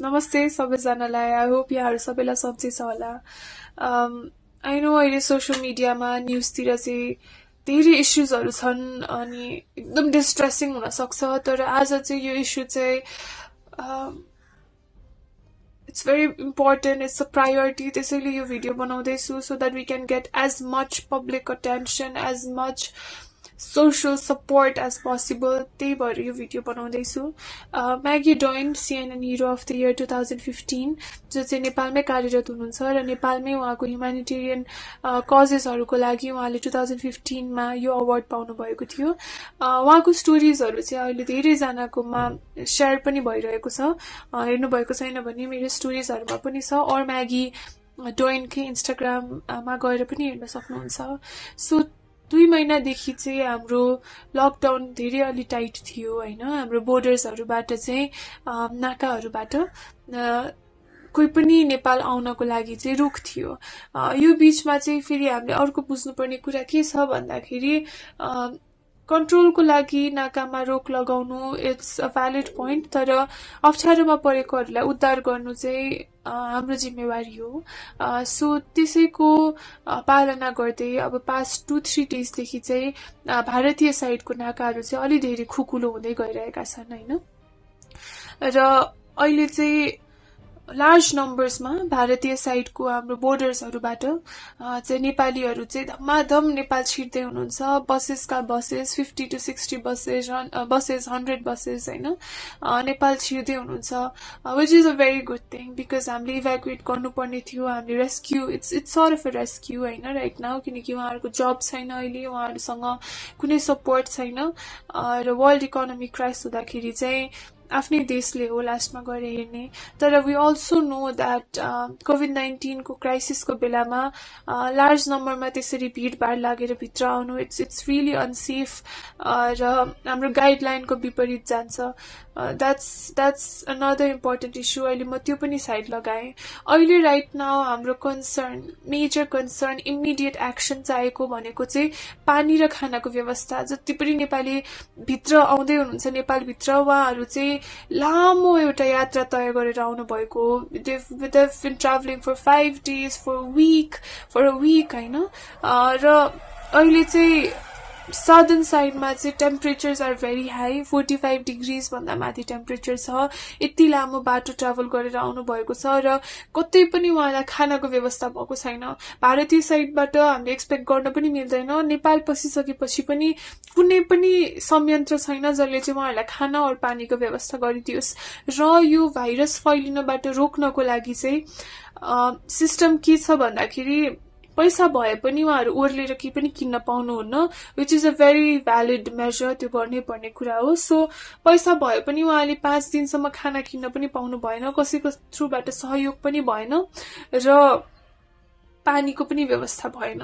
नमस्ते सबैजनालाई। I hope यहाँहरू सबैलाई सन्चै छ होला। आई नो अहिले सोसियल मिडियामा न्युजतिर चाहिँ धेरै इस्युजहरू छन् अनि एकदम डिस्ट्रेसिङ हुन सक्छ, तर आज चाहिँ यो इस्यु चाहिँ it's very important, it's a priority. त्यसैले यो भिडियो बनाउँदैछु so that we can get as much public attention, as much social support as possible। त्यही भएर यो भिडियो बनाउँदैछु। Maggie Doyne CNN hero of the year 2015 जो चाहिँ नेपालमै कार्यरत हुनुहुन्छ र नेपालमै उहाँको ह्युम्यानिटेरियन कजेसहरूको लागि उहाँले 2015मा यो अवार्ड पाउनु भएको थियो। उहाँको स्टोरिजहरू चाहिँ अहिले धेरैजनाकोमा सेयर पनि भइरहेको छ। हेर्नुभएको छैन भने मेरो स्टोरिजहरूमा पनि छ, और म्यागी डोइनकै इन्स्टाग्राममा गएर पनि हेर्न सक्नुहुन्छ। सो 2 महिनादेखि चाहिँ हाम्रो लकडाउन धेरै अलि टाइट थियो होइन। हाम्रो बोर्डर्सहरूबाट चाहिँ नाकाहरूबाट कोही पनि नेपाल आउनको लागि चाहिँ रोक थियो। यो बीचमा चाहिँ फेरि हामीले अर्को बुझ्नुपर्ने कुरा के छ भन्दाखेरि कन्ट्रोलको लागि नाकामा रोक लगाउनु इट्स अ भ्यालिड पोइन्ट, तर अप्ठ्यारोमा परेकोहरूलाई उद्धार गर्नु चाहिँ हाम्रो जिम्मेवारी हो। सो त्यसैको पालना गर्दै अब पास्ट 2-3 डेजदेखि चाहिँ भारतीय साइडको नाकाहरू चाहिँ अलि धेरै खुकुलो हुँदै गइरहेका छन् होइन। र अहिले चाहिँ लार्ज नम्बर्समा भारतीय साइडको हाम्रो बोर्डर्सहरूबाट चाहिँ नेपालीहरू चाहिँ धमाधम नेपाल छिर्दै हुनुहुन्छ। बसेसका बसेस 50 to 60 बसेस 100 बसेस होइन नेपाल छिर्दै हुनुहुन्छ, which is a very good thing because हामीले इभ्याकुएट गर्नुपर्ने थियो। हामीले rescue it's sort of a rescue होइन राइट नाउ, किनकि उहाँहरूको जब छैन अहिले, उहाँहरूसँग कुनै सपोर्ट छैन र वर्ल्ड इकोनोमी क्राइस हुँदाखेरि चाहिँ आफ्नै देशले हो लास्टमा गएर हेर्ने। तर we also know that Covid को क्राइसिसको बेलामा लार्ज नम्बरमा त्यसरी भिडभाड लागेर भित्र आउनु इट्स रियली अनसेफ र हाम्रो गाइडलाइनको विपरीत जान्छ। That's another important issue. अहिले म त्यो पनि साइड लगाएँ। अहिले राइट नाउ हाम्रो मेजर कन्सर्न इमिडिएट एक्सन चाहिएको भनेको चाहिँ पानी र खानाको व्यवस्था। जति पनि नेपाली भित्र आउँदै हुनुहुन्छ नेपालभित्र, उहाँहरू चाहिँ लामो एउटा यात्रा तय गरेर आउनु भएको। they've been traveling for 5 days, for a week होइन। र अहिले चाहिँ सदर्न साइडमा चाहिँ temperatures are very high, 45 degrees भन्दा माथि टेम्परेचर छ। यति लामो बाटो ट्राभल गरेर आउनु भएको छ र कतै पनि उहाँलाई खानाको व्यवस्था भएको छैन। भारतीय साइडबाट हामीले एक्सपेक्ट गर्न पनि मिल्दैन। नेपाल पसिसकेपछि पनि कुनै पनि संयन्त्र छैन जसले चाहिँ उहाँहरूलाई खाना और पानीको व्यवस्था गरिदियोस्। र यो भाइरस फैलिनबाट रोक्नको लागि चाहिँ सिस्टम के छ भन्दाखेरि पैसा भए पनि उहाँहरू ओर्लेर केही पनि किन्न पाउनुहुन्न, which is a very valid measure. त्यो गर्नै पर्ने कुरा हो। सो पैसा भए पनि उहाँले 5 दिनसम्म खाना किन्न पनि पाउनु भएन, कसैको थ्रुबाट सहयोग पनि भएन र पानीको पनि व्यवस्था भएन।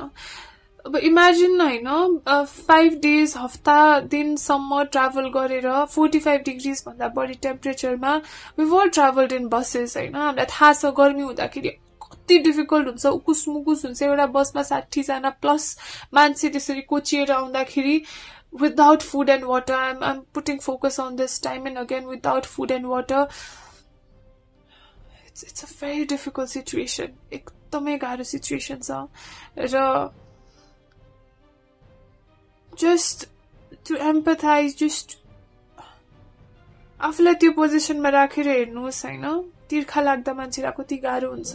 अब इमेजिन होइन 5 डेज हप्ता दिनसम्म ट्राभल गरेर 45 डिग्रिज भन्दा बढी टेम्परेचरमा वी वर ट्राभल्ड इन बसेस होइन। हामीलाई थाहा छ गर्मी हुँदाखेरि कति डिफिकल्ट हुन्छ, उकुस मुकुस हुन्छ। एउटा बसमा 60 जना प्लस मान्छे त्यसरी कोचिएर आउँदाखेरि without food and water, I'm putting focus on this time and again, without food and water, it's a very difficult situation। एकदमै गाह्रो सिचुएसन छ र just to empathize, just आफूलाई त्यो पोजिसनमा राखेर हेर्नुहोस् होइन। तिर्खा लाग्दा मान्छेलाई कति गाह्रो हुन्छ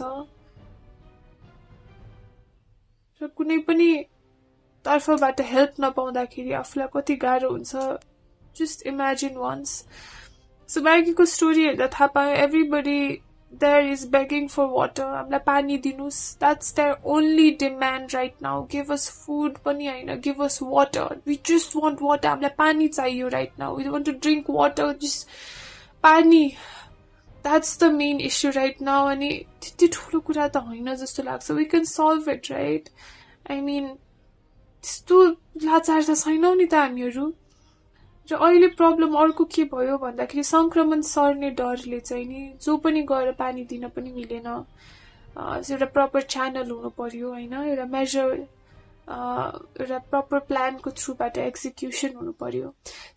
र कुनै पनि तर्फबाट हेल्प नपाउँदाखेरि आफूलाई कति गाह्रो हुन्छ। Just imagine once. सो म्यागीको स्टोरी हेर्दा थाहा पायो everybody there is begging for water. हामीलाई पानी दिनुहोस्, that's their only demand right now. Give us food पनि होइन, give us water. We just want water. हामीलाई पानी चाहियो right now. We want to drink water, just पानी। That's the main issue right now. अनि त्यति ठुलो कुरा त होइन जस्तो लाग्छ। We can solve it right. I mean त्यस्तो लाचार त छैनौँ नि त हामीहरू। र अहिले प्रब्लम अर्को के भयो भन्दाखेरि संक्रमण सर्ने डरले चाहिँ नि जो पनि गएर पानी दिन पनि मिलेन। एउटा प्रपर च्यानल हुनु पर्यो होइन, एउटा मेजर एउटा प्रपर प्लानको थ्रुबाट एक्जिक्युसन हुनु पर्यो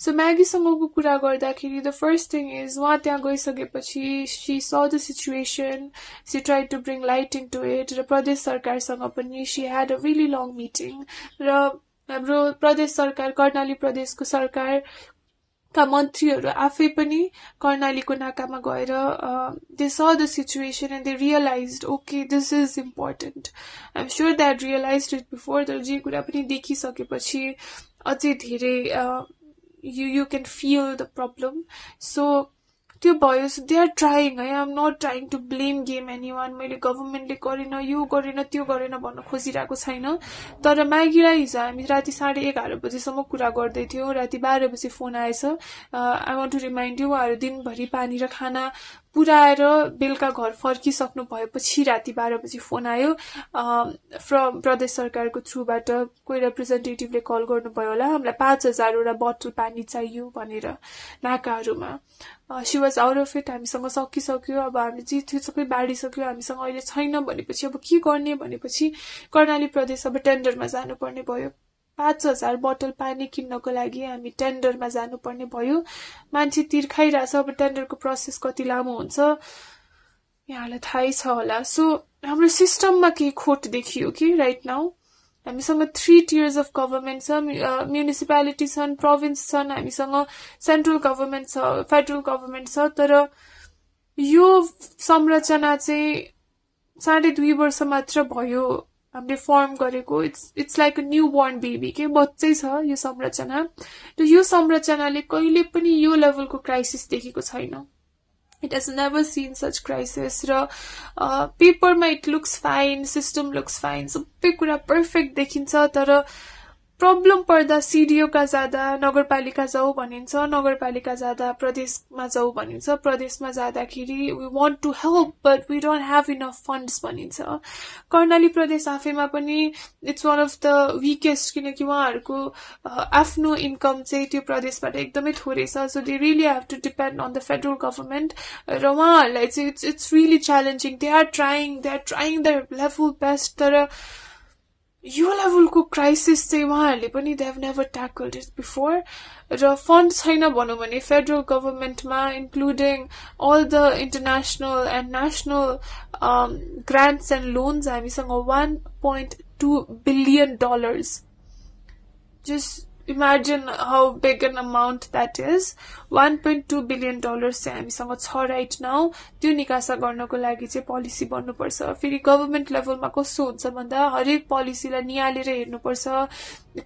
सो म्यागीसँगको कुरा गर्दाखेरि द फर्स्ट थिङ इज उहाँ त्यहाँ गइसकेपछि she saw the situation she try to bring light in to it र प्रदेश सरकारसँग पनि she had a really long meeting र हाम्रो प्रदेश सरकार कर्णाली प्रदेशको सरकार का मन्त्रीहरू आफै पनि कर्णालीको नाकामा गएर they saw the situation and they realized okay this is important I am sure that realized it before तर जे कुरा पनि देखिसकेपछि अझै धेरै you can feel the problem so त्यो भयो सो दे आर ट्राइङ है I am not trying to blame game any मैले गभर्मेन्टले गरेन यो गरेन त्यो गरेन भन्न खोजिरहेको छैन तर म्यागीलाई हिजो हामी राति 11:30 बजेसम्म कुरा गर्दै थियौँ राति 12 बजे फोन आएछ I want to remind you उहाँहरू दिनभरि पानी र खाना पुऱ्याएर बेलुका घर फर्किसक्नु भएपछि राति 12 बजे फोन आयो फ्रम प्रदेश सरकारको थ्रुबाट कोही रिप्रेजेन्टेटिभले कल गर्नुभयो होला हामीलाई 5000 वटा बोतल पानी चाहियो भनेर नाकाहरूमा she was out of it हामीसँग सकिसक्यो अब हामी जे थियो सबै बाँडिसक्यो हामीसँग अहिले छैन भनेपछि अब के गर्ने भनेपछि कर्णाली प्रदेश अब टेन्डरमा जानुपर्ने भयो 5000 बोतल पानी किन्नको लागि हामी टेन्डरमा जानुपर्ने भयो मान्छे तिर्खाइरहेछ अब टेन्डरको प्रोसेस कति लामो हुन्छ यहाँलाई थाहै छ होला सो हाम्रो सिस्टममा केही खोट देखियो कि राइट नाउ हामीसँग 3 tiers अफ गभर्मेन्ट छ म्युनिसिपालिटी छन् प्रोभिन्स छन् हामीसँग सेन्ट्रल गभर्मेन्ट छ फेडरल गभर्मेन्ट छ तर यो संरचना चाहिँ 2.5 वर्ष मात्र भयो हामीले फर्म गरेको it's like a new born baby के बच्चै छ यो संरचना र यो संरचनाले कहिले पनि यो लेभलको क्राइसिस देखेको छैन it has never seen such crisis र पेपरमा it looks fine system looks fine सबै कुरा पर्फेक्ट देखिन्छ तर प्रब्लम पर्दा सिडिओ का जाँदा नगरपालिका जाऊ भनिन्छ नगरपालिका जाँदा प्रदेशमा जाऊ भनिन्छ प्रदेशमा जाँदाखेरि we want to help but we don't have enough funds भनिन्छ कर्णाली प्रदेश आफैमा पनि it's one of the weakest किनकि उहाँहरूको आफ्नो इन्कम चाहिँ त्यो प्रदेशबाट एकदमै थोरै छ so they really have to depend on the federal government र उहाँहरूलाई चाहिँ it's really challenging they are trying the level best तर यो लेभलको क्राइसिस चाहिँ उहाँहरूले पनि they have never tackled it before र फन्ड छैन भनौँ भने फेडरल गभर्मेन्टमा including all the international and national grants and loans हामीसँग $1.2 billion just imagine how big an amount that is $1.2 billion चाहिँ हामीसँग छ राइट नाउ त्यो निकासा गर्नको लागि चाहिँ पोलिसी बन्नुपर्छ फेरि गभर्मेन्ट लेभलमा कस्तो हुन्छ भन्दा हरेक पोलिसीलाई निहालेर हेर्नुपर्छ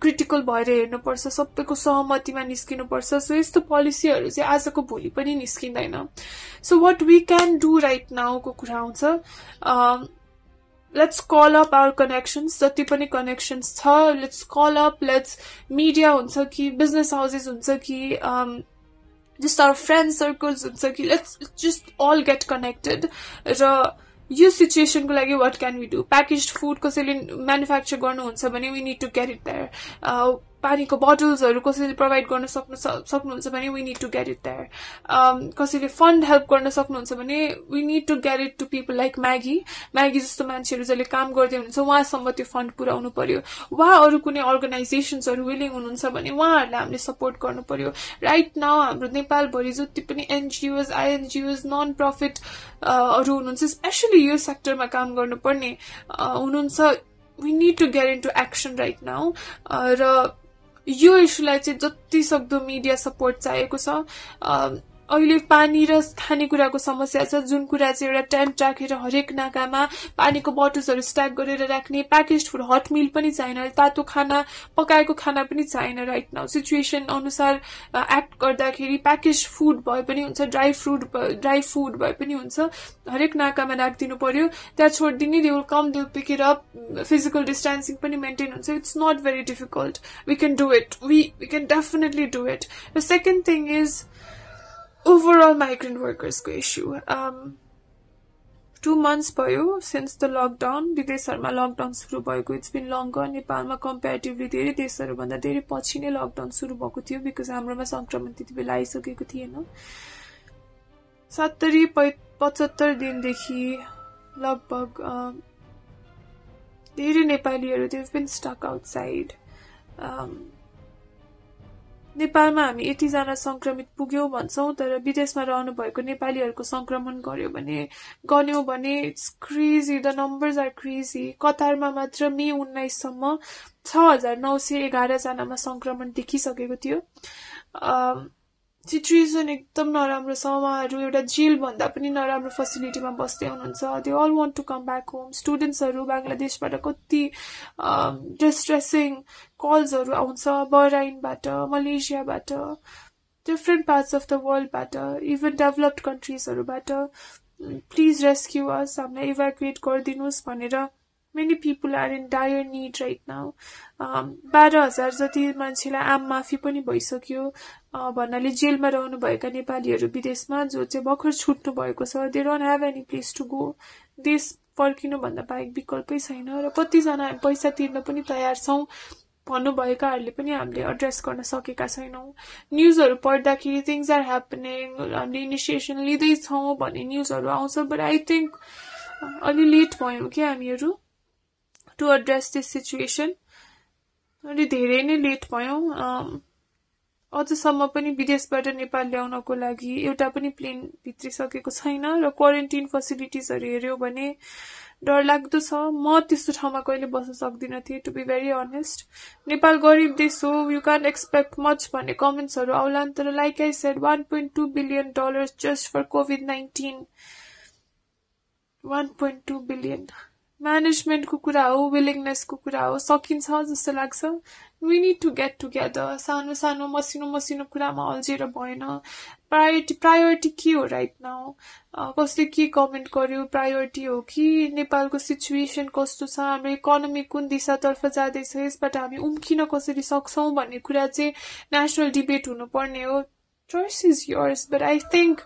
क्रिटिकल भएर हेर्नुपर्छ सबैको सहमतिमा निस्किनुपर्छ सो यस्तो पोलिसीहरू चाहिँ आजको भोलि पनि निस्किँदैन so what we can do right now को कुरा आउँछ let's call up our connections जति पनि connections छ let's call up let's media हुन्छ कि business houses हुन्छ कि just our friend circles हुन्छ कि let's just all get connected र यो सिचुएसनको लागि what can we do packaged food कसैले म्यानुफ्याक्चर गर्नुहुन्छ भने we need to get it there पानीको बोटल्सहरू कसैले प्रोभाइड गर्न सक्नुहुन्छ भने we need to get it there कसैले फन्ड हेल्प गर्न सक्नुहुन्छ भने we need to get it to people like Maggi जस्तो मान्छेहरू जसले काम गर्दै हुनुहुन्छ उहाँसम्म त्यो फन्ड पुर्याउनु पर्यो वा अरू कुनै अर्गनाइजेसन्सहरू विलिङ हुनुहुन्छ भने उहाँहरूलाई हामीले सपोर्ट गर्नु पर्यो राइट नाउ हाम्रो नेपालभरि जति पनि एनजिओज आइएनजिओज नन प्रफिट हरू हुनुहुन्छ स्पेसली यो सेक्टरमा काम गर्नुपर्ने हुनुहुन्छ we need to get into action right now र यो इस्युलाई चाहिँ जति सक्दो मिडिया सपोर्ट चाहिएको छ अहिले पानी र खानेकुराको समस्या छ जुन कुरा चाहिँ एउटा टेन्ट राखेर हरेक नाकामा पानीको बोटल्सहरू स्ट्याक गरेर राख्ने प्याकेज्ड फुड हट मिल पनि चाहिन तातो खाना पकाएको खाना पनि चाहिन राइट नाउ सिचुएसन अनुसार एक्ट गर्दाखेरि प्याकेज्ड फुड भए पनि हुन्छ ड्राई फुड भए पनि हुन्छ हरेक नाकामा राखिदिनु पर्यो त्यहाँ छोडिदिने they will come they will pick it up physical distancing पनि मेन्टेन हुन्छ it's not very difficult we can do it we can definitely do it the second thing is overall migrant workers को issue 2 months भयो since the lockdown विदेशहरुमा lockdown सुरु भएको it's been longer नेपालमा comparatively धेरै देशहरु भन्दा धेरै पछि नै लकडाउन सुरु भएको थियो because हाम्रोमा संक्रमण त्यतिबेला आइसकेको थिएन 70-75 दिनदेखि लगभग धेरै नेपालीहरू they've been stuck outside. नेपालमा हामी यतिजना संक्रमित पुग्यौं भन्छौं तर विदेशमा रहनु भएको नेपालीहरूको संक्रमण गन्यौ भने it's crazy, the numbers are crazy. कतारमा मात्र मे 19 सम्म 6911 जनामा संक्रमण देखिसकेको थियो. सिचुएसन एकदम नराम्रो छ. उहाँहरू एउटा जेल भन्दा पनि नराम्रो फेसिलिटीमा बस्दै हुनुहुन्छ. They all want to come back home. स्टुडेन्ट्सहरू बंगलादेशबाट कति डिस्ट्रेसिङ कल्सहरू आउँछ बहराइनबाट, मलेसियाबाट, डिफरेन्ट पार्ट्स अफ द वर्ल्डबाट, इभन डेभलप्ड कन्ट्रीजहरूबाट. प्लिज रेस्क्यू अस, हामीलाई इभ्याकुएट गरिदिनुस् भनेर many people are in dire need right now. 12,000 जति मान्छेलाई आम माफी पनि भइसक्यो भन्नाले जेलमा रहनु भएका नेपालीहरू विदेशमा जो चाहिँ भर्खर छुट्नु भएको छ. they don't have any place to go. देश फर्किनु भन्दा बाहेक विकल्पै छैन र कति जना पैसा तिर्न पनि तयार छौं भन्नुभएकाहरूले पनि हामीले एड्रेस गर्न सकेका छैनौं. न्यूजहरू पढ्दाखेरि थिंग्स आर ह्यापनिङ, हामीले इनिसिएसन लिँदै छौं भन्ने न्यूजहरू आउँछ. बट आई थिंक अलि लेट भयौं कि हामीहरू to address this situation. अलि धेरै नै लेट भयौं. अझसम्म पनि विदेशबाट नेपाल ल्याउनको लागि एउटा पनि प्लेन भित्रिसकेको छैन र क्वारेन्टाइन फेसिलिटिजहरू हेर्यो भने डर लाग्दो छ. म त्यस्तो ठाउँमा कहिले बस्न सक्दिन थिए to be very honest. Nepal गरिब देश हो, यु कान्ट एक्सपेक्ट मच भन्ने कमेन्ट्सहरू आउलान् तर like I said $1.2 billion just for COVID-19. 1.2 billion. म्यानेजमेन्टको कुरा हो, विलिङनेसको कुरा हो, सकिन्छ जस्तो लाग्छ. We need to get together. सानो सानो मसिनो कुरामा अल्झेर भएन. प्रायोरिटी के हो राइट नाउ? कसले के कमेन्ट गर्यो प्रायोरिटी हो कि नेपालको सिचुएसन कस्तो छ, हाम्रो इकोनोमी कुन दिशातर्फ जाँदैछ, यसबाट हामी उम्किन कसरी सक्छौं भन्ने कुरा चाहिँ नेशनल डिबेट हुनुपर्ने हो. Choice is yours. But I think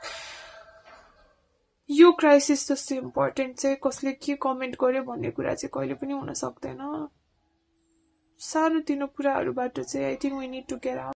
यो क्राइसिस जस्तो इम्पोर्टेन्ट चाहिँ कसले के कमेन्ट गर्यो भन्ने कुरा चाहिँ कहिले पनि हुन सक्दैन. सानो तिनो कुराहरूबाट चाहिँ I think we need to get out.